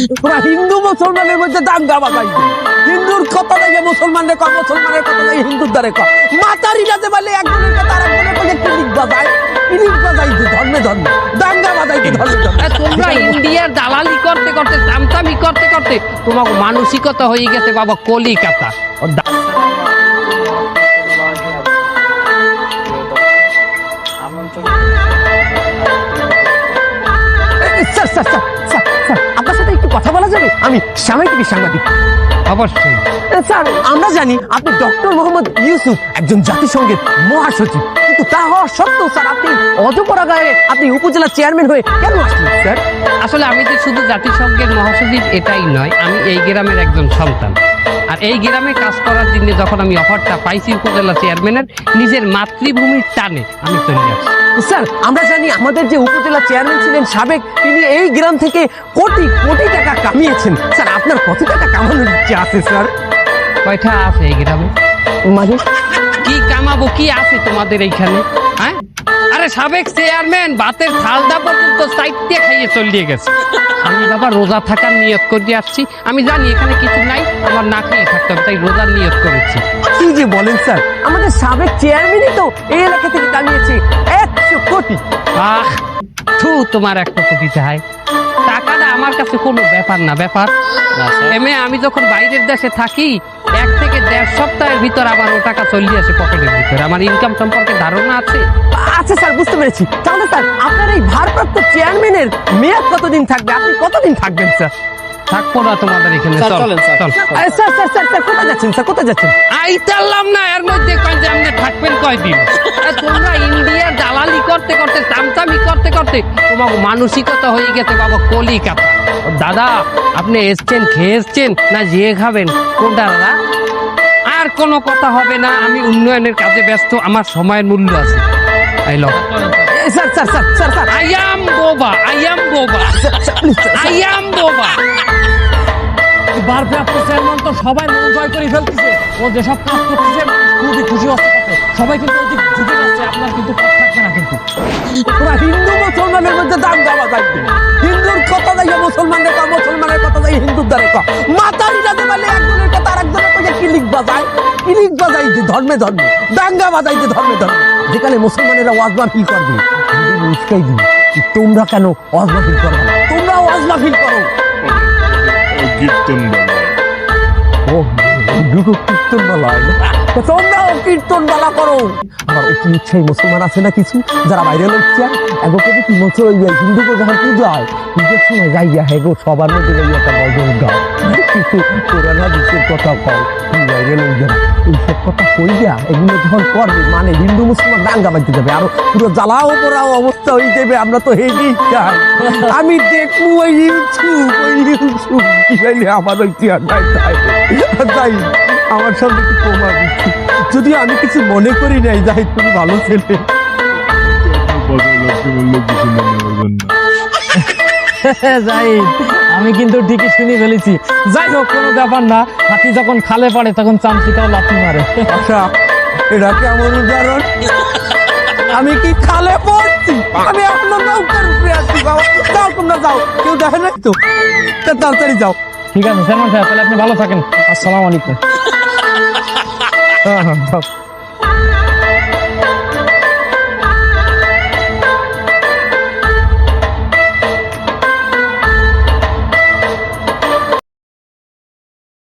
তোমরা হিন্দু মুসলমানের মধ্যে দাঙ্গা বাজাইছে। হিন্দুর কথা থেকে মুসলমানের কথা, মুসলমানের কথা থেকে হিন্দুর দ্বারে কথা। মাতারি যাতে বলে একজনের কথা আর একজনের কথা ক্লিক বাজায়, ক্লিক বাজাইছে ধর্মে ধর্মে, দাঙ্গা বাজাইছে ধর্মে ধর্মে। তোমরা ইন্ডিয়ার দালালি করতে করতে, চামচামি করতে করতে তোমার মানসিকতা হয়ে গেছে বাবা Calcutta. Sir sir sir sir sir আপনার সাথে একটু কথা বলা যাবে? আমি সাংবাদিক সাংবাদিক। অবশ্যই স্যার আমরা জানি আপনি ডক্টর মোহাম্মদ ইউসুফ একজন জাতিসংঘের মহাসচিব, কিন্তু তা হওয়া সত্ত্বেও স্যার আপনি অজপরা গায়ে আপনি উপজেলা চেয়ারম্যান হয়ে কেন আসলেন স্যার? আসলে আমি যে শুধু জাতিসংঘের মহাসচিব এটাই নয়, আমি এই গ্রামের একজন সন্তান। আর এই গ্রামে কাজ করার জন্য যখন আমি অফারটা পাইছি উপজেলা চেয়ারম্যানের, নিজের মাতৃভূমির টানে আমি চলে আসছি। স্যার আমরা জানি আমাদের যে উপজেলা চেয়ারম্যান ছিলেন সাবেক, তিনি এই গ্রাম থেকে কোটি কোটি টাকা কামিয়েছেন। স্যার আপনার কত টাকা কামানোর ইচ্ছে আছে স্যার? কয়টা আছে এই গ্রামে? মানে কি কামাবো, কি আছে তোমাদের এইখানে? হ্যাঁ, আরে সাবেক চেয়ারম্যান ভাতের থালটা পর্যন্ত সাইডে খাইয়ে চলিয়ে গেছে। আমি বাবা রোজা থাকার নিয়ত করে আসছি। আমি জানি এখানে কিছু নাই, আমার না খেয়ে থাকতে হবে, তাই রোজার নিয়ত করেছি। কি যে বলেন স্যার, আমাদের সাবেক চেয়ারম্যানই তো এই এলাকা থেকে কামিয়েছে 100 কোটি। আহ তোমার একটা কোটি চাই, টাকাটা আমার কাছে কোনো ব্যাপার না। ব্যাপার এমনি আমি যখন বাইরের দেশে থাকি 1 থেকে 1.5 সপ্তাহের ভিতর আমার ও টাকা চলে আসে পকেটের ভিতরে। আমার ইনকাম সম্পর্কে ধারণা আছে। আচ্ছা স্যার বুঝতে পেরেছি। তাহলে স্যার আপনার এই ভারপ্রাপ্ত চেয়ারম্যানের মেয়াদ কতদিন থাকবে? আপনি কতদিন থাকবেন স্যার? থাকবো না তোমাদের এখানে। চল চল স্যার স্যার স্যার স্যার কোথায় যাচ্ছেন স্যার, কোথায় যাচ্ছেন? আইতালাম না এর মধ্যে কয় যে আপনি থাকবেন কয়দিন। তোমরা ইন্ডিয়ার দালালি করতে করতে, চামচামি করতে করতে তোমার মানসিকতা হয়ে গেছে বাবা কলিকাতা। দাদা আপনি এসছেন, খেয়ে এসছেন না যেয়ে খাবেন? কোনটা দাদা? আর কোনো কথা হবে না, আমি উন্নয়নের কাজে ব্যস্ত, আমার সময়ের মূল্য আছে। I love sir sir sir sir sir I am বোবা, আই অ্যাম বোবা, আই অ্যাম বোবা। ভারপ্রাপ্ত চেয়ারম্যান তো সবাই মন জয় করে ফেলতেছে। ও যেসব কাজ করতেছে খুবই খুশি হচ্ছে তাতে। সবাই কিন্তু ওদিক ঝুঁকে যাচ্ছে, আপনার কিন্তু পথ থাকবে না কিন্তু। তোমরা হিন্দু মুসলমানের মধ্যে দাঙ্গা বাজাইছে। হিন্দুর কথা থেকে মুসলমানের কথা, মুসলমানের কথা থেকে হিন্দুর দ্বারে কথা। মাতারি যাতে বলে একজনের কথা আর একজনের কথা ক্লিক বাজায়, ক্লিক বাজাইছে ধর্মে ধর্মে, দাঙ্গা বাজাইছে ধর্মে ধর্মে। যেখানে মুসলমানেরা ওয়াজ মাহফিল করবে, হিন্দু উস্কাই দিবে। তোমরা কেন ওয়াজ মাহফিল করো না? তোমরা ওয়াজ মাহফিল করো। কীর্তন ও দুটো কীর্তন বলা হয় না? তোমরাও কীর্তন বলা করো। আবার অতি উৎসাহী মুসলমান আছে না কিছু, যারা বাইরে লোকছে এগোকে কি বছর ওই হিন্দু যখন পুজো হয়, পুজোর সময় যাইয়া হেগো সবার মধ্যে যাইয়া একটা গজল গাও, কিছু কোরআনা বিশ্বের কথা কও, বাইরে লোক যারা এইসব কথা কইয়া এগুলো যখন করবে মানে হিন্দু মুসলমান দাঙ্গা বাঁধতে যাবে, আরো পুরো জ্বালাও পোড়াও অবস্থা হয়ে যাবে। আমরা তো হেঁটেই চাই। আমি দেখবো ওই ইউটিউব কি পাইলে আমার ওই চেয়ারটাই তাই আমার সামনে একটু কমা দিচ্ছি, যদিও আমি কিছু মনে করি নাই। যাই তুমি ভালো ছেলে। যাই, আমি কিন্তু ঠিকই শুনে ফেলেছি। যাই হোক কোনো ব্যাপার না, হাতি যখন খালে পড়ে তখন চামচিটাও লাথি মারে। আচ্ছা এটা কেমন উদাহরণ? আমি কি খালে পড়ছি? আমি এখনো নৌকার উপরে আছি বাবা। যাও তোমরা যাও, কেউ দেখে নাই তো, তাড়াতাড়ি যাও। ঠিক আছে চেয়ারম্যান সাহেব, তাহলে আপনি ভালো থাকেন। আসসালামু আলাইকুম। হ্যাঁ হ্যাঁ